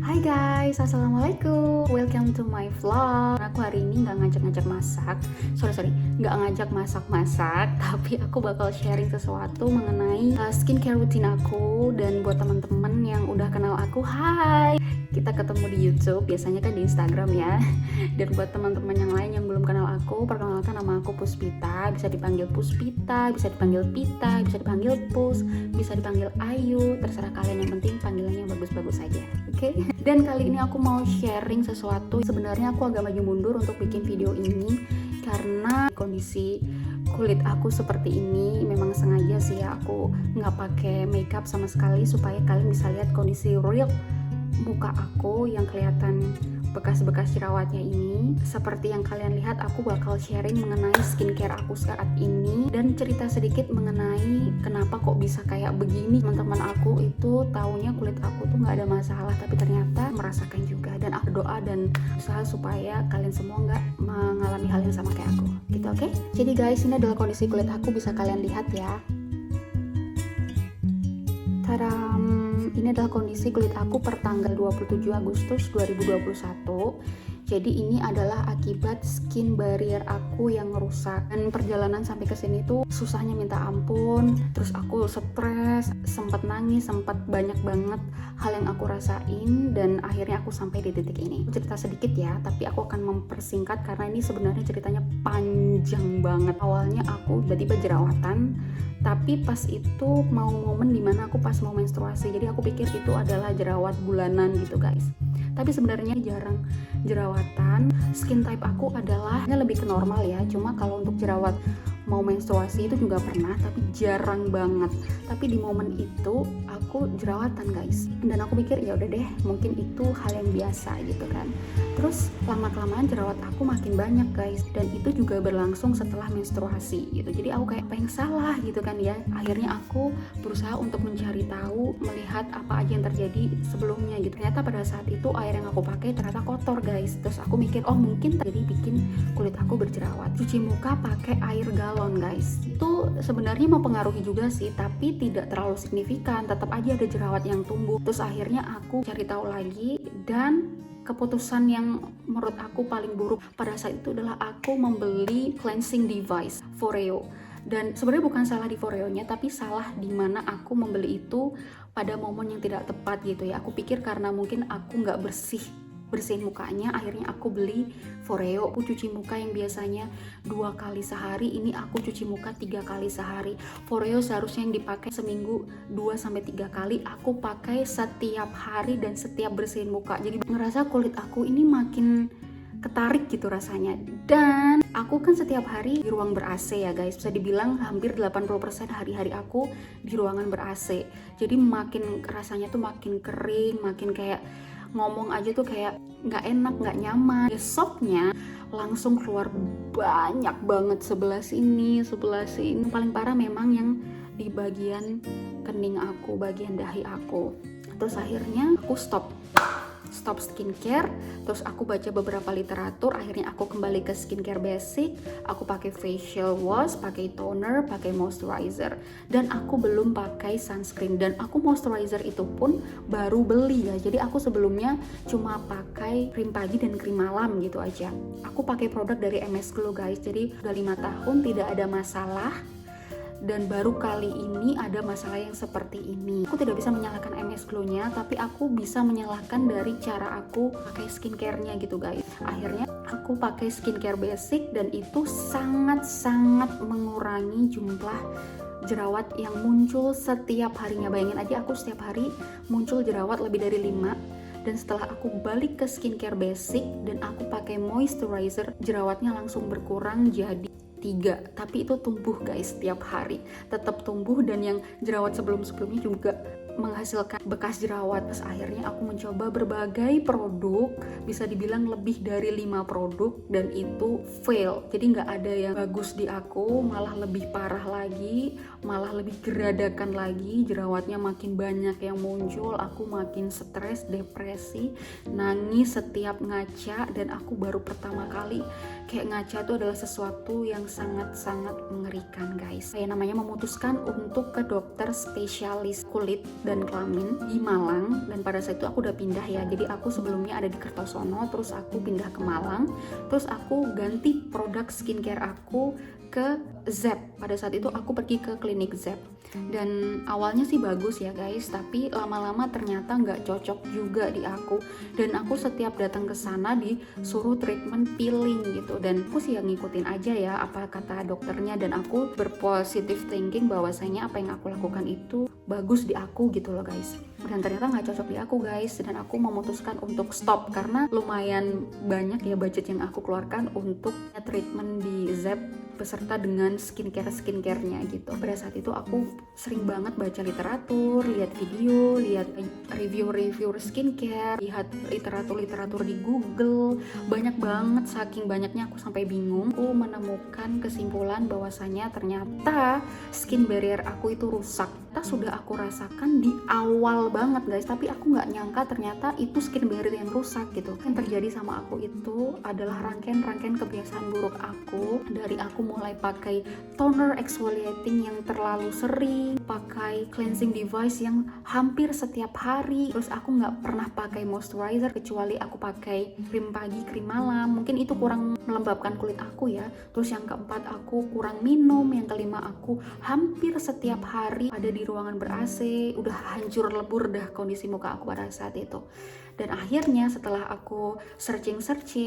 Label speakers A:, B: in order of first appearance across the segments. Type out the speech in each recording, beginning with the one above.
A: Hai guys, assalamualaikum. Welcome to my vlog. Aku hari ini nggak ngajak-ngajak masak. Nggak ngajak masak-masak. Tapi aku bakal sharing sesuatu mengenai skincare rutin aku. Dan buat teman-teman yang udah kenal aku, hai. Kita ketemu di YouTube, biasanya kan di Instagram ya. Dan buat teman-teman yang lain yang belum kenal aku, perkenalkan nama aku Puspita. Bisa dipanggil Puspita, bisa dipanggil Pita, bisa dipanggil Pus, bisa dipanggil Ayu. Terserah kalian, yang penting panggilannya bagus-bagus aja. Oke? Dan kali ini aku mau sharing sesuatu. Sebenarnya aku agak maju mundur untuk bikin video ini karena kondisi kulit aku seperti ini. Memang sengaja sih ya aku nggak pakai makeup sama sekali supaya kalian bisa lihat kondisi real muka aku yang kelihatan bekas-bekas jerawatnya ini. Seperti yang kalian lihat, aku bakal sharing mengenai skincare aku saat ini dan cerita sedikit mengenai kenapa kok bisa kayak begini. Teman-teman aku itu taunya kulit aku tuh nggak ada masalah, tapi ternyata merasakan juga. Dan aku doa dan usaha supaya kalian semua nggak mengalami hal yang sama kayak aku gitu. Oke? Jadi guys, ini adalah kondisi kulit aku, bisa kalian lihat ya. Ini adalah kondisi kulit aku per tanggal 27 Agustus 2021. Jadi ini adalah akibat skin barrier aku yang rusak. Dan perjalanan sampai ke sini tuh susahnya minta ampun. Terus aku stres, sempat nangis, sempat banyak banget hal yang aku rasain, dan akhirnya aku sampai di titik ini. Cerita sedikit ya, tapi aku akan mempersingkat karena ini sebenarnya ceritanya panjang banget. Awalnya aku tiba-tiba jerawatan, tapi pas itu mau momen dimana aku pas mau menstruasi. Jadi aku pikir itu adalah jerawat bulanan gitu guys. Tapi sebenarnya jarang jerawatan. Skin type aku adalah lebih ke normal ya. Cuma kalau untuk jerawat mau menstruasi itu juga pernah, tapi jarang banget. Tapi di momen itu aku jerawatan guys. Dan aku pikir ya udah deh, mungkin itu hal yang biasa gitu kan. Terus lama-kelamaan jerawat aku makin banyak guys, dan itu juga berlangsung setelah menstruasi gitu. Jadi aku kayak apa yang salah gitu kan ya. Akhirnya aku berusaha untuk mencari tahu, melihat apa aja yang terjadi sebelumnya gitu. Ternyata pada saat itu air yang aku pakai ternyata kotor guys. Terus aku mikir, oh mungkin jadi bikin kulit aku berjerawat. Cuci muka pakai air galon guys. Itu sebenarnya mempengaruhi juga sih, tapi tidak terlalu signifikan. Tetap aja ada jerawat yang tumbuh. Terus akhirnya aku cari tahu lagi, dan keputusan yang menurut aku paling buruk pada saat itu adalah aku membeli cleansing device Foreo. Dan sebenarnya bukan salah di Foreonya, tapi salah di mana aku membeli itu pada momen yang tidak tepat gitu ya. Aku pikir karena mungkin aku nggak bersihin mukanya, akhirnya aku beli Foreo. Aku cuci muka yang biasanya 2 kali sehari, ini aku cuci muka 3 kali sehari. Foreo seharusnya yang dipakai seminggu 2-3 kali, aku pakai setiap hari dan setiap bersihin muka. Jadi ngerasa kulit aku ini makin ketarik gitu rasanya. Dan aku kan setiap hari di ruang ber-AC ya guys, bisa dibilang hampir 80% hari-hari aku di ruangan ber-AC. Jadi makin rasanya tuh makin kering, makin kayak ngomong aja tuh kayak nggak enak, nggak nyaman. Besoknya langsung keluar banyak banget sebelah sini. Paling parah memang yang di bagian kening aku, bagian dahi aku. Terus akhirnya aku stop skincare. Terus aku baca beberapa literatur, akhirnya aku kembali ke skincare basic. Aku pakai facial wash, pakai toner, pakai moisturizer, dan aku belum pakai sunscreen. Dan aku moisturizer itu pun baru beli ya. Jadi aku sebelumnya cuma pakai krim pagi dan krim malam gitu aja. Aku pakai produk dari MS Glow guys. Jadi udah 5 tahun tidak ada masalah, dan baru kali ini ada masalah yang seperti ini. Aku tidak bisa menyalahkan MS Glow-nya, tapi aku bisa menyalahkan dari cara aku pakai skincare-nya gitu guys. Akhirnya aku pakai skincare basic, dan itu sangat-sangat mengurangi jumlah jerawat yang muncul setiap harinya. Bayangin aja, aku setiap hari muncul jerawat lebih dari 5. Dan setelah aku balik ke skincare basic dan aku pakai moisturizer, jerawatnya langsung berkurang jadi 3. Tapi itu tumbuh guys, setiap hari tetap tumbuh, dan yang jerawat sebelumnya juga menghasilkan bekas jerawat. Terus akhirnya aku mencoba berbagai produk, bisa dibilang lebih dari 5 produk, dan itu fail. Jadi nggak ada yang bagus di aku, malah lebih parah lagi, malah lebih geradakan lagi. Jerawatnya makin banyak yang muncul, aku makin stres, depresi, nangis setiap ngaca. Dan aku baru pertama kali kayak ngaca itu adalah sesuatu yang sangat-sangat mengerikan guys. Saya namanya memutuskan untuk ke dokter spesialis kulit dan kelamin di Malang, dan pada saat itu aku udah pindah ya. Jadi aku sebelumnya ada di Kertosono, terus aku pindah ke Malang, terus aku ganti produk skincare aku ke Zep. Pada saat itu aku pergi ke klinik Zep, dan awalnya sih bagus ya guys, tapi lama-lama ternyata nggak cocok juga di aku, dan aku setiap datang ke sana disuruh treatment peeling gitu, dan aku sih yang ngikutin aja ya apa kata dokternya, dan aku berpositif thinking bahwasanya apa yang aku lakukan itu bagus di aku gitu loh guys. Dan ternyata nggak cocok di aku guys, dan aku memutuskan untuk stop karena lumayan banyak ya budget yang aku keluarkan untuk treatment di Zep beserta dengan skincare-nya gitu. Pada saat itu aku sering banget baca literatur, lihat video, lihat review skincare, lihat literatur di Google, banyak banget, saking banyaknya aku sampai bingung. Aku menemukan kesimpulan bahwasanya ternyata skin barrier aku itu rusak. Sudah aku rasakan di awal banget guys, tapi aku nggak nyangka ternyata itu skin barrier yang rusak gitu. Yang terjadi sama aku itu adalah rangkaian kebiasaan buruk aku. Dari aku mulai pakai toner exfoliating yang terlalu sering, pakai cleansing device yang hampir setiap hari, terus aku nggak pernah pakai moisturizer kecuali aku pakai krim pagi, krim malam. Mungkin itu kurang melembabkan kulit aku ya. Terus yang keempat, aku kurang minum. Yang kelima, aku hampir setiap hari ada di ruangan ber-AC. Udah hancur lebur dah kondisi muka aku pada saat itu. Dan akhirnya setelah aku searching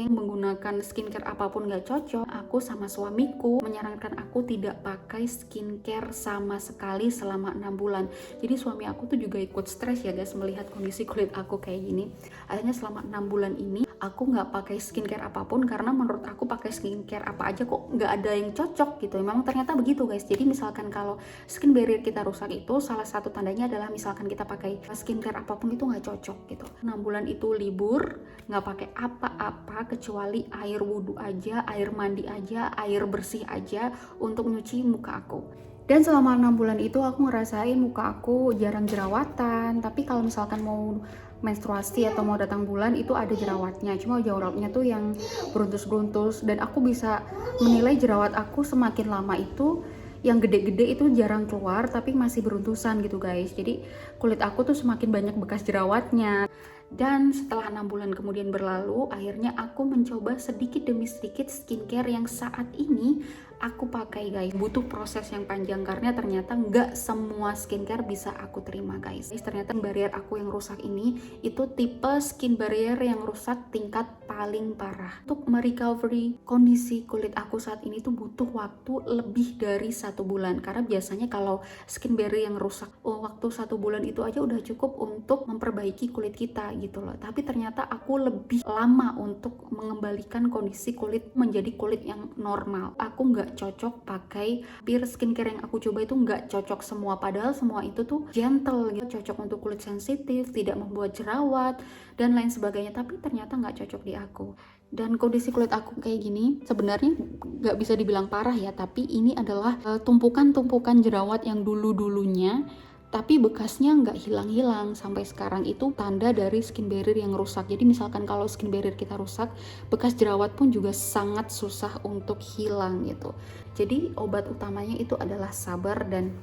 A: menggunakan skincare apapun gak cocok, aku sama suamiku menyarankan aku tidak pakai skincare sama sekali selama 6 bulan. Jadi suami aku tuh juga ikut stres ya guys melihat kondisi kulit aku kayak gini. Akhirnya selama 6 bulan ini aku gak pakai skincare apapun, karena menurut aku pakai skincare apa aja kok gak ada yang cocok gitu. Memang ternyata begitu guys. Jadi misalkan kalau skin barrier kita rusak itu salah satu tandanya adalah misalkan kita pakai skincare apapun itu gak cocok gitu. 6 bulan itu libur, nggak pakai apa-apa kecuali air wudhu aja, air mandi aja, air bersih aja untuk nyuci muka aku. Dan selama 6 bulan itu aku ngerasain muka aku jarang jerawatan, tapi kalau misalkan mau menstruasi atau mau datang bulan itu ada jerawatnya, cuma jerawatnya tuh yang beruntus-beruntus, dan aku bisa menilai jerawat aku semakin lama itu yang gede-gede itu jarang keluar tapi masih beruntusan gitu guys. Jadi kulit aku tuh semakin banyak bekas jerawatnya. Dan setelah 6 bulan kemudian berlalu, akhirnya aku mencoba sedikit demi sedikit skincare yang saat ini aku pakai guys. Butuh proses yang panjang karena ternyata nggak semua skincare bisa aku terima guys. Ternyata barrier aku yang rusak ini itu tipe skin barrier yang rusak tingkat paling parah. Untuk merecovery kondisi kulit aku saat ini tuh butuh waktu lebih dari 1 bulan, karena biasanya kalau skin barrier yang rusak waktu 1 bulan itu aja udah cukup untuk memperbaiki kulit kita gitu loh. Tapi ternyata aku lebih lama untuk mengembalikan kondisi kulit menjadi kulit yang normal. Aku nggak cocok pakai pure skincare yang aku coba itu nggak cocok semua, padahal semua itu tuh gentle gitu, cocok untuk kulit sensitif, tidak membuat jerawat dan lain sebagainya, tapi ternyata nggak cocok di aku. Dan kondisi kulit aku kayak gini sebenarnya nggak bisa dibilang parah ya, tapi ini adalah tumpukan-tumpukan jerawat yang dulu-dulunya tapi bekasnya nggak hilang-hilang sampai sekarang. Itu tanda dari skin barrier yang rusak. Jadi misalkan kalau skin barrier kita rusak, bekas jerawat pun juga sangat susah untuk hilang gitu. Jadi obat utamanya itu adalah sabar dan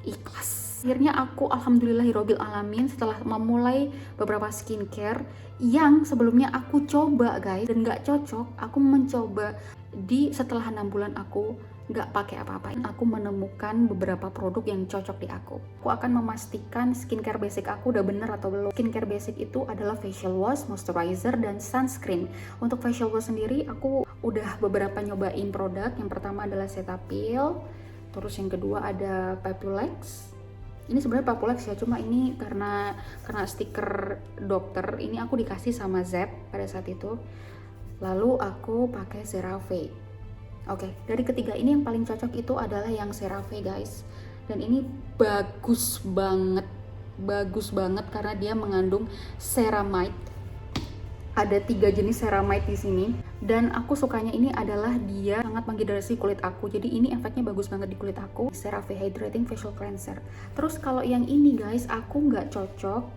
A: ikhlas. Akhirnya aku alhamdulillahirabbil alamin setelah memulai beberapa skincare yang sebelumnya aku coba guys dan nggak cocok, aku mencoba setelah 6 bulan aku nggak pakai apa-apa, aku menemukan beberapa produk yang cocok di aku. Aku akan memastikan skincare basic aku udah bener atau belum. Skincare basic itu adalah facial wash, moisturizer, dan sunscreen. Untuk facial wash sendiri aku udah beberapa nyobain produk. Yang pertama adalah Cetaphil, terus yang kedua ada Papulex. Ini sebenarnya Papulex ya, cuma ini karena stiker dokter ini aku dikasih sama Zep pada saat itu. Lalu aku pakai CeraVe. Oke, dari ketiga ini yang paling cocok itu adalah yang CeraVe guys. Dan ini bagus banget karena dia mengandung ceramide. Ada 3 jenis ceramide di sini. Dan aku sukanya ini adalah dia sangat menghidrasi kulit aku. Jadi ini efeknya bagus banget di kulit aku. CeraVe Hydrating Facial Cleanser. Terus kalau yang ini guys, aku nggak cocok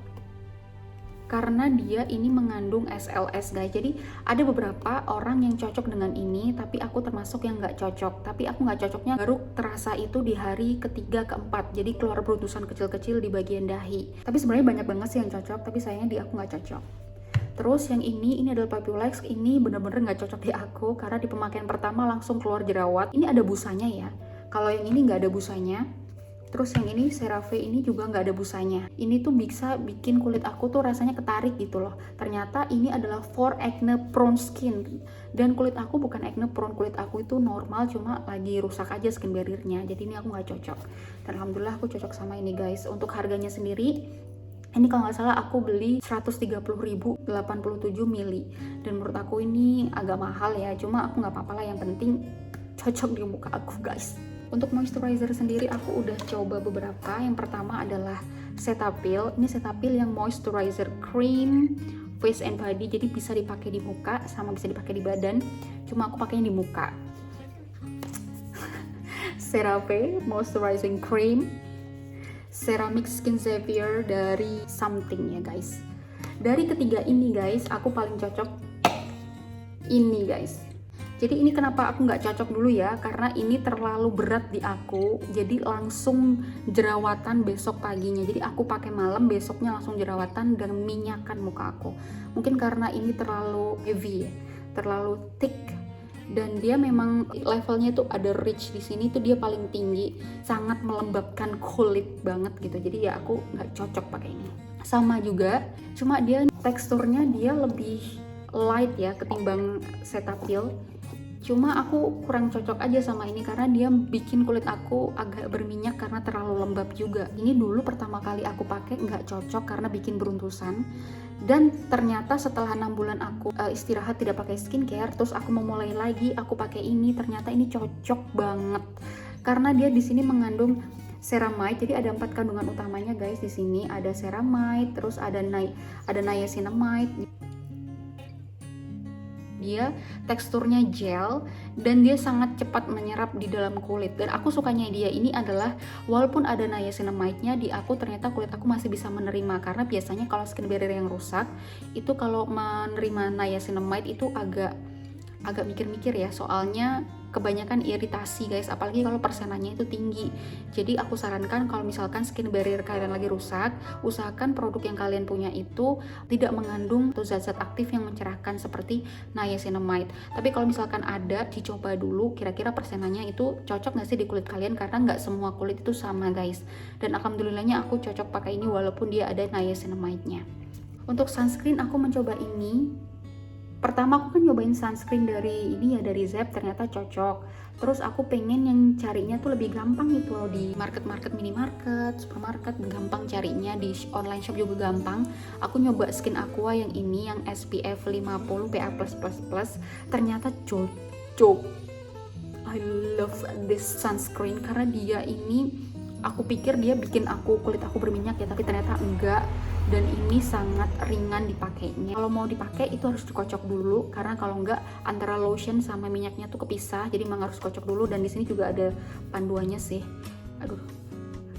A: karena dia ini mengandung SLS guys. Jadi ada beberapa orang yang cocok dengan ini, tapi aku termasuk yang nggak cocok. Tapi aku nggak cocoknya baru terasa itu di hari ketiga keempat, jadi keluar beruntusan kecil-kecil di bagian dahi. Tapi sebenarnya banyak banget sih yang cocok, tapi sayangnya di aku nggak cocok. Terus yang ini adalah Papulex. Ini bener-bener nggak cocok di aku karena di pemakaian pertama langsung keluar jerawat. Ini ada busanya ya, kalau yang ini nggak ada busanya. Terus yang ini CeraVe ini juga nggak ada busanya. Ini tuh bisa bikin kulit aku tuh rasanya ketarik gitu loh. Ternyata ini adalah for acne prone skin. Dan kulit aku bukan acne prone, kulit aku itu normal, cuma lagi rusak aja skin barrier-nya. Jadi ini aku nggak cocok. Dan alhamdulillah aku cocok sama ini guys. Untuk harganya sendiri, ini kalau nggak salah aku beli 130.000 87 mili. Dan menurut aku ini agak mahal ya. Cuma aku nggak apa-apa lah, yang penting cocok di muka aku guys. Untuk moisturizer sendiri aku udah coba beberapa. Yang pertama adalah Cetaphil. Ini Cetaphil yang moisturizer cream face and body, jadi bisa dipakai di muka sama bisa dipakai di badan. Cuma aku pakainya di muka. CeraVe moisturizing cream, Ceramic Skin Savior dari Something ya guys. Dari ketiga ini guys, aku paling cocok ini guys. Jadi ini kenapa aku nggak cocok dulu ya, karena ini terlalu berat di aku, jadi langsung jerawatan besok paginya. Jadi aku pakai malam, besoknya langsung jerawatan dan minyakan muka aku. Mungkin karena ini terlalu heavy ya, terlalu thick, dan dia memang levelnya tuh ada rich di sini tuh dia paling tinggi, sangat melembabkan kulit banget gitu. Jadi ya aku nggak cocok pakai ini. Sama juga, cuma dia teksturnya dia lebih light ya ketimbang Cetaphil. Cuma aku kurang cocok aja sama ini karena dia bikin kulit aku agak berminyak karena terlalu lembab juga. Ini dulu pertama kali aku pakai nggak cocok karena bikin beruntusan. Dan ternyata setelah 6 bulan aku istirahat tidak pakai skincare, terus aku memulai lagi, aku pakai ini, ternyata ini cocok banget. Karena dia di sini mengandung ceramide, jadi ada 4 kandungan utamanya guys di sini. Ada ceramide, terus ada niacinamide. Dia teksturnya gel dan dia sangat cepat menyerap di dalam kulit. Dan aku sukanya dia ini adalah walaupun ada niacinamide-nya di aku, ternyata kulit aku masih bisa menerima. Karena biasanya kalau skin barrier yang rusak itu kalau menerima niacinamide itu agak mikir-mikir ya, soalnya kebanyakan iritasi guys, apalagi kalau persenannya itu tinggi. Jadi aku sarankan kalau misalkan skin barrier kalian lagi rusak, usahakan produk yang kalian punya itu tidak mengandung zat-zat aktif yang mencerahkan seperti niacinamide. Tapi kalau misalkan ada, dicoba dulu kira-kira persenannya itu cocok nggak sih di kulit kalian, karena nggak semua kulit itu sama guys. Dan alhamdulillahnya aku cocok pakai ini walaupun dia ada niacinamide-nya. Untuk sunscreen aku mencoba ini. Pertama aku kan nyobain sunscreen dari ini ya, dari Zep, ternyata cocok. Terus aku pengen yang carinya tuh lebih gampang gitu loh, di market, minimarket, supermarket gampang carinya, di online shop juga gampang. Aku nyoba Skin Aqua yang ini, yang SPF 50 PA+++, ternyata cocok. I love this sunscreen karena dia ini, aku pikir dia bikin kulit aku berminyak ya, tapi ternyata enggak. Dan ini sangat ringan dipakainya. Kalau mau dipakai itu harus dikocok dulu, karena kalau enggak antara lotion sama minyaknya tuh kepisah. Jadi memang harus kocok dulu. Dan di sini juga ada panduannya sih.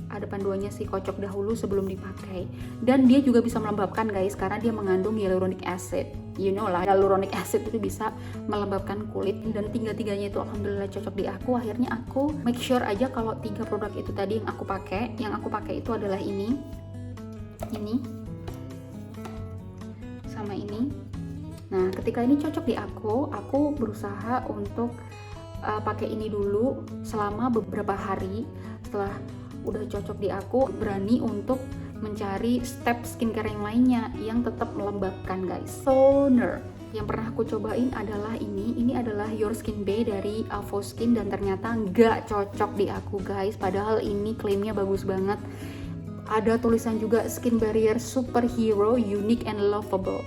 A: Ada panduannya sih, kocok dahulu sebelum dipakai. Dan dia juga bisa melembabkan guys, karena dia mengandung hyaluronic acid. You know lah, hyaluronic acid itu bisa melembabkan kulit. Dan tiga-tiganya itu alhamdulillah cocok di aku. Akhirnya aku make sure aja kalau 3 produk itu tadi yang aku pakai. Yang aku pakai itu adalah ini sama ini. Nah, ketika ini cocok di aku berusaha untuk pakai ini dulu selama beberapa hari. Setelah udah cocok di aku, berani untuk mencari step skincare yang lainnya yang tetap melembabkan guys. Toner yang pernah aku cobain adalah ini adalah Your Skin Bay dari Avoskin, dan ternyata nggak cocok di aku guys. Padahal ini klaimnya bagus banget. Ada tulisan juga skin barrier superhero, unique and lovable.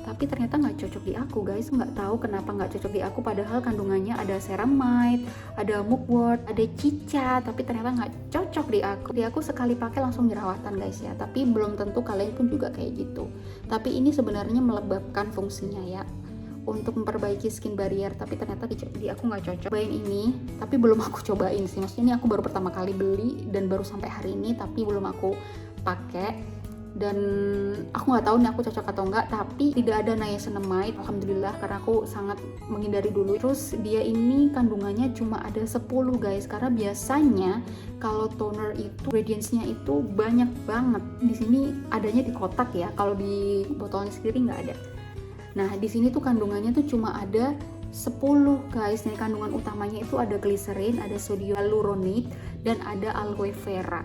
A: Tapi ternyata nggak cocok di aku guys. Nggak tahu kenapa nggak cocok di aku, padahal kandungannya ada ceramide, ada mugwort, ada cica, tapi ternyata nggak cocok di aku. Di aku sekali pakai langsung jerawatan guys ya. Tapi belum tentu kalian pun juga kayak gitu. Tapi ini sebenarnya melembabkan fungsinya ya, untuk memperbaiki skin barrier, tapi ternyata di aku nggak cocok. Cobain ini, tapi belum aku cobain sih. Maksudnya ini aku baru pertama kali beli dan baru sampai hari ini, tapi belum aku pakai. dan aku nggak tahu nih aku cocok atau enggak, tapi tidak ada niacinamide, alhamdulillah, karena aku sangat menghindari dulu. Terus dia ini kandungannya cuma ada 10 guys, karena biasanya kalau toner itu ingredients-nya itu banyak banget. Di sini adanya di kotak ya, kalau di botolnya sendiri nggak ada. Nah di sini tuh kandungannya tuh cuma ada 10 guys. Nih kandungan utamanya itu ada glycerin, ada sodium hyaluronate, dan ada aloe vera.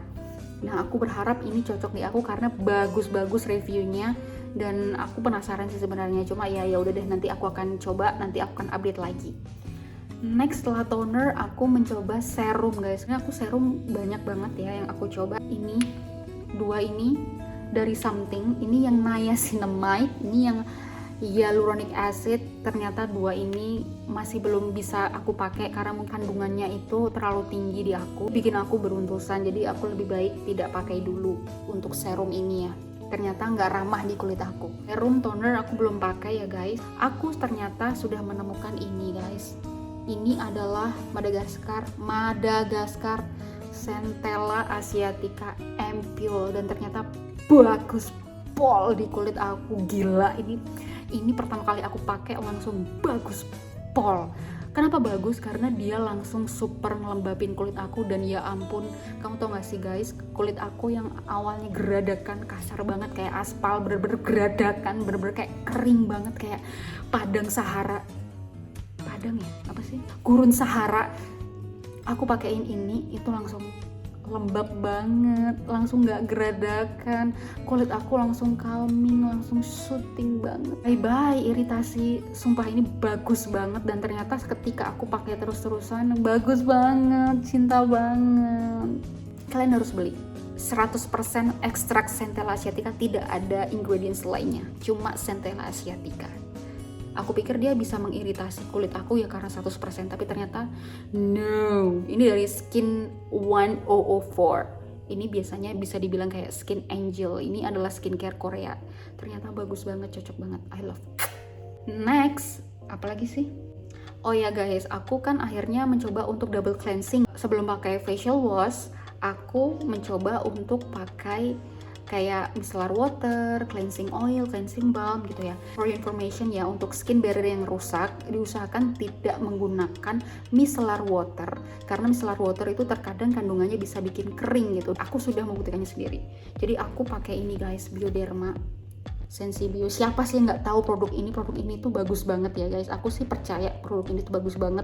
A: Nah aku berharap ini cocok di aku karena bagus-bagus reviewnya, dan aku penasaran sih sebenarnya. Cuma ya udah deh, nanti aku akan coba, nanti aku akan update lagi. Next setelah toner aku mencoba serum guys. Ini aku serum banyak banget ya yang aku coba. Ini dua ini dari Something, ini yang niacinamide, ini yang hyaluronic acid. Ternyata dua ini masih belum bisa aku pakai karena kandungannya itu terlalu tinggi di aku, bikin aku beruntusan. Jadi aku lebih baik tidak pakai dulu untuk serum ini ya, ternyata nggak ramah di kulit aku. Serum toner aku belum pakai ya guys. Aku ternyata sudah menemukan ini guys. Ini adalah Madagascar Centella asiatica Ampoule, dan ternyata bagus pol di kulit aku. Gila, ini pertama kali aku pakai langsung bagus pol. Kenapa bagus? Karena dia langsung super ngelembapin kulit aku, dan ya ampun, kamu tau gak sih guys, kulit aku yang awalnya geradakan, kasar banget kayak aspal, bener-bener geradakan, bener-bener kayak kering banget, kayak padang Sahara. Padang ya? Apa sih? Gurun Sahara. Aku pakein ini, itu langsung lembab banget, langsung gak geradakan, kulit aku langsung calming, langsung soothing banget. Bye iritasi, sumpah ini bagus banget. Dan ternyata ketika aku pakai terus-terusan bagus banget, cinta banget. Kalian harus beli 100% ekstrak Centella asiatica, tidak ada ingredients lainnya, cuma Centella asiatica. Aku pikir dia bisa mengiritasi kulit aku ya karena 100%, tapi ternyata no. Ini dari Skin 1004. Ini biasanya bisa dibilang kayak Skin Angel. Ini adalah skincare Korea. Ternyata bagus banget, cocok banget. I love. Next, apalagi sih? Oh ya guys, aku kan akhirnya mencoba untuk double cleansing. Sebelum pakai facial wash, aku mencoba untuk pakai kayak micellar water, cleansing oil, cleansing balm gitu ya. For your information ya, untuk skin barrier yang rusak diusahakan tidak menggunakan micellar water, karena micellar water itu terkadang kandungannya bisa bikin kering gitu. Aku sudah membuktikannya sendiri. Jadi aku pakai ini guys, Bioderma Sensibio. Siapa sih yang nggak tahu produk ini tuh bagus banget ya guys. Aku sih percaya produk ini tuh bagus banget,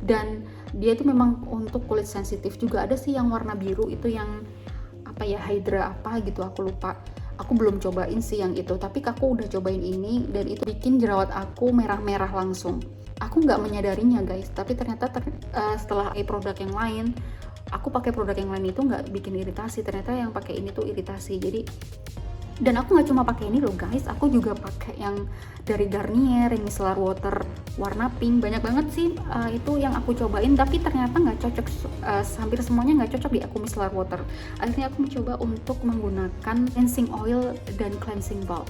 A: dan dia tuh memang untuk kulit sensitif juga. Ada sih yang warna biru itu, yang apa ya, Hydra apa gitu, aku lupa. Aku belum cobain sih yang itu, tapi aku udah cobain ini, dan itu bikin jerawat aku merah-merah langsung. Aku nggak menyadarinya guys, tapi ternyata setelah produk yang lain, aku pakai produk yang lain itu nggak bikin iritasi. Ternyata yang pakai ini tuh iritasi. Jadi, dan aku nggak cuma pakai ini loh guys, aku juga pakai yang dari Garnier, yang micellar water warna pink. Banyak banget sih itu yang aku cobain, tapi ternyata nggak cocok. Hampir semuanya nggak cocok di aku micellar water. Akhirnya aku mencoba untuk menggunakan cleansing oil dan cleansing balm.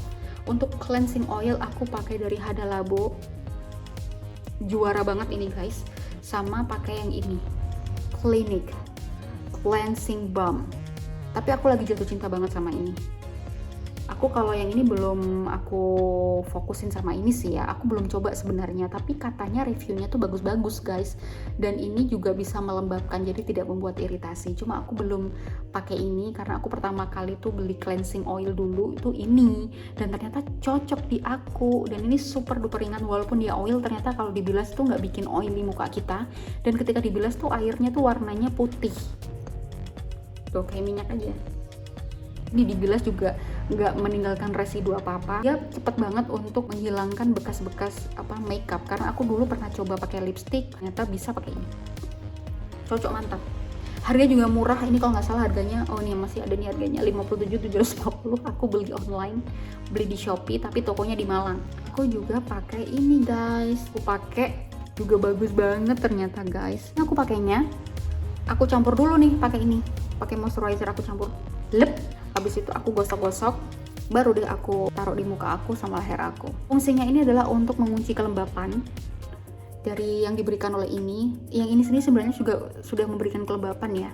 A: Untuk cleansing oil aku pakai dari Hada Labo, juara banget ini guys. Sama pakai yang ini, Clinique cleansing balm. Tapi aku lagi jatuh cinta banget sama ini. Aku kalau yang ini belum aku fokusin sama ini sih ya, aku belum coba sebenarnya, tapi katanya reviewnya tuh bagus-bagus guys, dan ini juga bisa melembabkan, jadi tidak membuat iritasi. Cuma aku belum pakai ini karena aku pertama kali tuh beli cleansing oil dulu itu ini, dan ternyata cocok di aku, dan ini super duper ringan. Walaupun dia oil, ternyata kalau dibilas tuh nggak bikin oily muka kita, dan ketika dibilas tuh airnya tuh warnanya putih tuh kayak minyak aja. Ini dibilas juga nggak meninggalkan residu apa-apa. Dia cepet banget untuk menghilangkan bekas-bekas makeup. Karena aku dulu pernah coba pakai lipstick, ternyata bisa pakai ini. Cocok, mantap. Harganya juga murah. Ini kalau nggak salah harganya, oh ini masih ada nih harganya, 57.750. Aku beli online, beli di Shopee, tapi tokonya di Malang. Aku juga pakai ini guys. Aku pakai juga bagus banget ternyata guys. Ini aku pakainya, aku campur dulu nih pakai ini, pakai moisturizer aku campur. Lep. Habis itu aku gosok-gosok, baru deh aku taruh di muka aku sama leher aku. Fungsinya ini adalah untuk mengunci kelembapan dari yang diberikan oleh ini. Yang ini sendiri sebenarnya juga sudah memberikan kelembapan ya,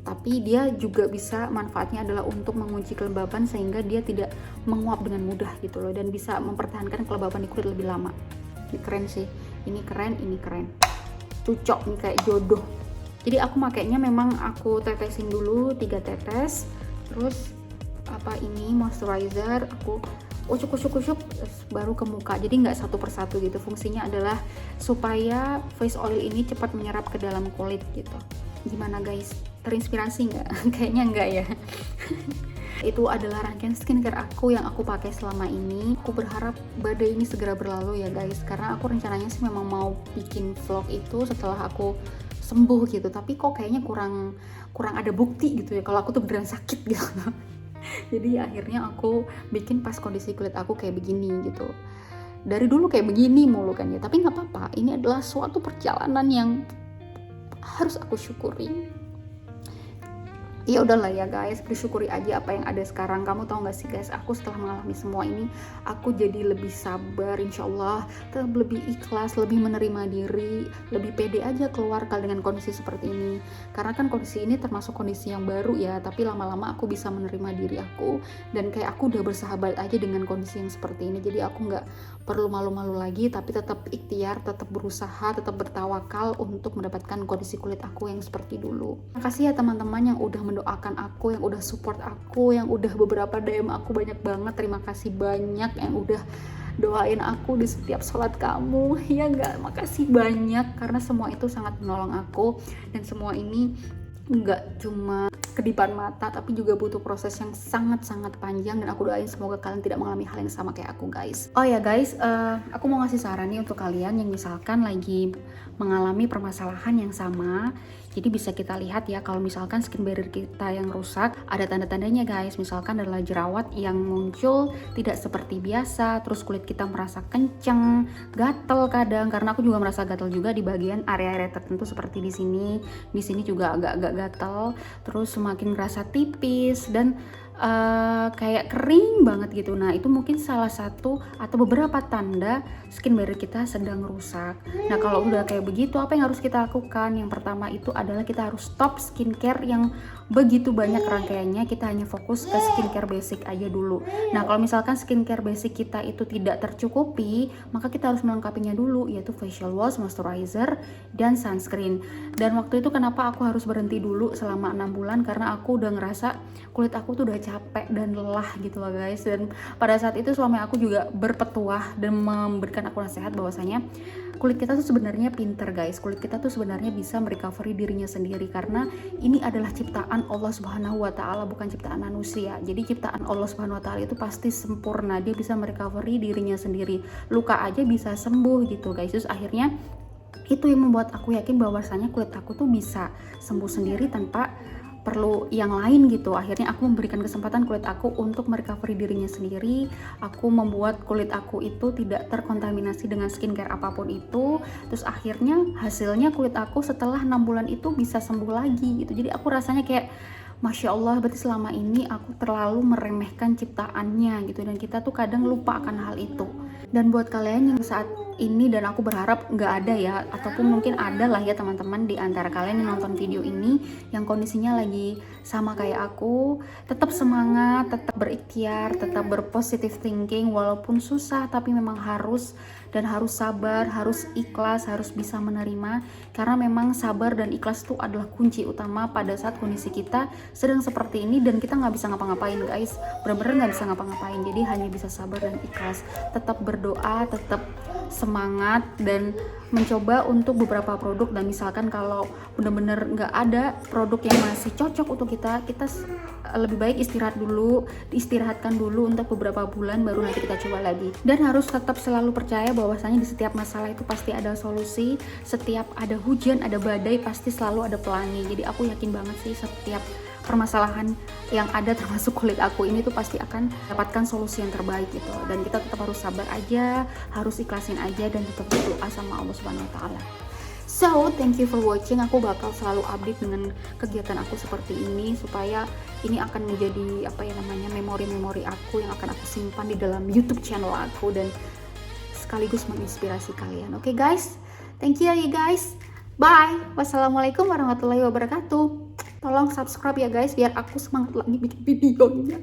A: tapi dia juga bisa manfaatnya adalah untuk mengunci kelembaban sehingga dia tidak menguap dengan mudah gitu loh, dan bisa mempertahankan kelembaban di kulit lebih lama. Ini keren sih, ini keren, cocok nih kayak jodoh. Jadi aku makainya memang aku tetesin dulu 3 tetes, terus ini moisturizer aku ucuk baru ke muka, jadi nggak satu persatu gitu. Fungsinya adalah supaya face oil ini cepat menyerap ke dalam kulit gitu. Gimana guys, terinspirasi nggak? Kayaknya nggak ya. Itu adalah rangkaian skincare aku yang aku pakai selama ini. Aku berharap badai ini segera berlalu ya guys, karena aku rencananya sih memang mau bikin vlog itu setelah aku sembuh gitu, tapi kok kayaknya kurang ada bukti gitu ya kalau aku tuh beneran sakit gitu. Jadi akhirnya aku bikin pas kondisi kulit aku kayak begini gitu. Dari dulu kayak begini mulu kan ya, tapi nggak apa-apa. Ini adalah suatu perjalanan yang harus aku syukuri. Ya udahlah ya guys, bersyukuri aja apa yang ada sekarang. Kamu tahu gak sih guys, aku setelah mengalami semua ini, aku jadi lebih sabar, insya Allah, lebih ikhlas, lebih menerima diri, lebih pede aja keluar dengan kondisi seperti ini. Karena kan kondisi ini termasuk kondisi yang baru ya, tapi lama-lama aku bisa menerima diri aku, dan kayak aku udah bersahabat aja dengan kondisi yang seperti ini. Jadi aku gak perlu malu-malu lagi, tapi tetap ikhtiar, tetap berusaha, tetap bertawakal untuk mendapatkan kondisi kulit aku yang seperti dulu. Makasih ya teman-teman yang udah mendoakan aku, yang udah support aku, yang udah beberapa DM aku, banyak banget. Terima kasih banyak yang udah doain aku di setiap sholat kamu. Ya enggak, makasih banyak, karena semua itu sangat menolong aku, dan semua ini nggak cuma kedipan mata, tapi juga butuh proses yang sangat-sangat panjang, dan aku doain semoga kalian tidak mengalami hal yang sama kayak aku guys. Oh ya guys, aku mau ngasih saran nih untuk kalian yang misalkan lagi mengalami permasalahan yang sama. Jadi bisa kita lihat ya, kalau misalkan skin barrier kita yang rusak, ada tanda-tandanya guys. Misalkan adalah jerawat yang muncul tidak seperti biasa, terus kulit kita merasa kenceng, gatel kadang, karena aku juga merasa gatel juga di bagian area-area tertentu seperti di sini. Di sini juga agak-agak gatel, terus semakin ngerasa tipis dan kayak kering banget gitu. Nah itu mungkin salah satu atau beberapa tanda skin barrier kita sedang rusak. Nah kalau udah kayak begitu, apa yang harus kita lakukan? Yang pertama itu adalah kita harus stop skincare yang begitu banyak rangkaiannya. Kita hanya fokus ke skincare basic aja dulu. Nah kalau misalkan skincare basic kita itu tidak tercukupi, maka kita harus melengkapinya dulu, yaitu facial wash, moisturizer, dan sunscreen. Dan waktu itu kenapa aku harus berhenti dulu selama 6 bulan, karena aku udah ngerasa kulit aku tuh udah capek dan lelah gitu loh guys. Dan pada saat itu suami aku juga berpetuah dan memberikan aku nasihat bahwasanya kulit kita tuh sebenarnya pinter guys. Kulit kita tuh sebenarnya bisa merecovery dirinya sendiri, karena ini adalah ciptaan Allah Subhanahu wa taala, bukan ciptaan manusia. Jadi ciptaan Allah Subhanahu wa taala itu pasti sempurna, dia bisa merecovery dirinya sendiri. Luka aja bisa sembuh gitu guys. Terus akhirnya itu yang membuat aku yakin bahwasanya kulit aku tuh bisa sembuh sendiri tanpa perlu yang lain gitu. Akhirnya aku memberikan kesempatan kulit aku untuk merecovery dirinya sendiri. Aku membuat kulit aku itu tidak terkontaminasi dengan skincare apapun itu. Terus akhirnya hasilnya kulit aku setelah 6 bulan itu bisa sembuh lagi gitu. Jadi aku rasanya kayak Masya Allah, berarti selama ini aku terlalu meremehkan ciptaannya gitu, dan kita tuh kadang lupa akan hal itu. Dan buat kalian yang saat ini, dan aku berharap nggak ada ya, ataupun mungkin ada lah ya teman-teman di antara kalian yang nonton video ini yang kondisinya lagi sama kayak aku, tetap semangat, tetap berikhtiar, tetap berpositive thinking, walaupun susah tapi memang harus, dan harus sabar, harus ikhlas, harus bisa menerima, karena memang sabar dan ikhlas itu adalah kunci utama pada saat kondisi kita sedang seperti ini dan kita nggak bisa ngapa-ngapain guys, bener-bener nggak bisa ngapa-ngapain. Jadi hanya bisa sabar dan ikhlas, tetap berdoa, tetap semangat, dan mencoba untuk beberapa produk. Dan misalkan kalau bener-bener nggak ada produk yang masih cocok untuk kita lebih baik istirahatkan dulu untuk beberapa bulan, baru nanti kita coba lagi. Dan harus tetap selalu percaya bahwasanya di setiap masalah itu pasti ada solusi, setiap ada hujan, ada badai, pasti selalu ada pelangi. Jadi aku yakin banget sih setiap permasalahan yang ada termasuk kulit aku ini tuh pasti akan dapatkan solusi yang terbaik gitu. Dan kita tetap harus sabar aja, harus ikhlasin aja, dan tetap berdoa sama Allah Subhanahu wa taala. So, thank you for watching. Aku bakal selalu update dengan kegiatan aku seperti ini, supaya ini akan menjadi memori-memori aku yang akan aku simpan di dalam YouTube channel aku, dan sekaligus menginspirasi kalian. Oke guys, thank you ya guys. Bye. Wassalamualaikum warahmatullahi wabarakatuh. Tolong subscribe ya guys biar aku semangat lagi bikin videonya.